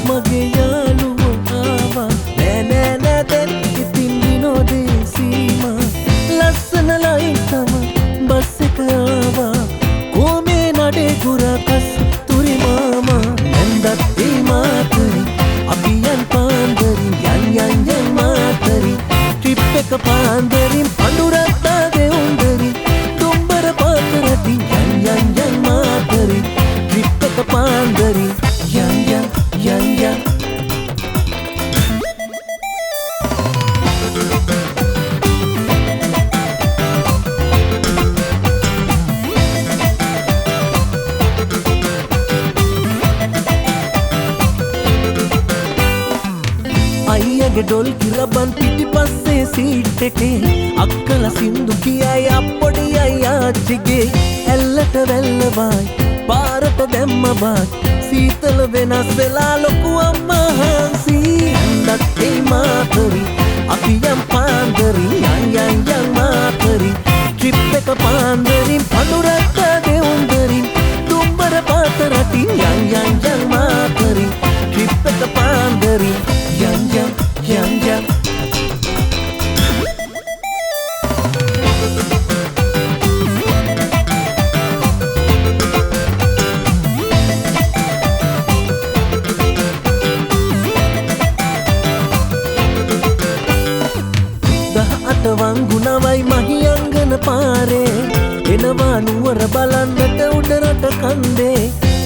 මගේ යාළුවෝ ආවා නෑ නෑ නෑ දැන් ඉතින් විනෝදේ සීමා ලස්සන ලයිටම බස් එක ආවා කොමේ නඩේ ගුරා කස්තුරි මාමා නැන්දත් ඒ මාතරි අපි යන් පාන්දරින් යන් මාතරි ට්‍රිප් එක පාන්දරින් පඳුරක් දාගේ උන්දරින් දුම්බර පාතරටින් යන් මාතරි ට්‍රිප් එක පාන්දරින් යන් අයියගේ ඩොල් කිරබන් පිටිපස්සේ සීට් එකේ අක්කල සින්දු කියයි අප්පොඩි අයියාච්චිගේ ඇල්ලට වැල්ලවයි පාරට දැම්ම බාත් සීතල වෙනස් වෙලා ලොකු අම්මා හාන්සී ඇන්දත් ඒ මාතරි අපි යම් පාන්දරින් යන් මාතරි ට්‍රිප් එක පාන්දරින් පඳුරක් දාගේ උන්දරින් දුම්බර පාත රටින් යන් මාතරි ට්‍රිප් එක පාන්දරින් යන් වංගුණවයි මහියංගන පාරේ එනවා නුවර බලන්නට උඩරට කන්දේ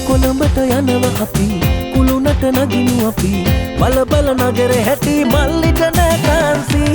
කොළඹට යනව අපි කුළුණට නගිනු අපි බල නගර හැටි මල්ලිට නෑ කාන්සි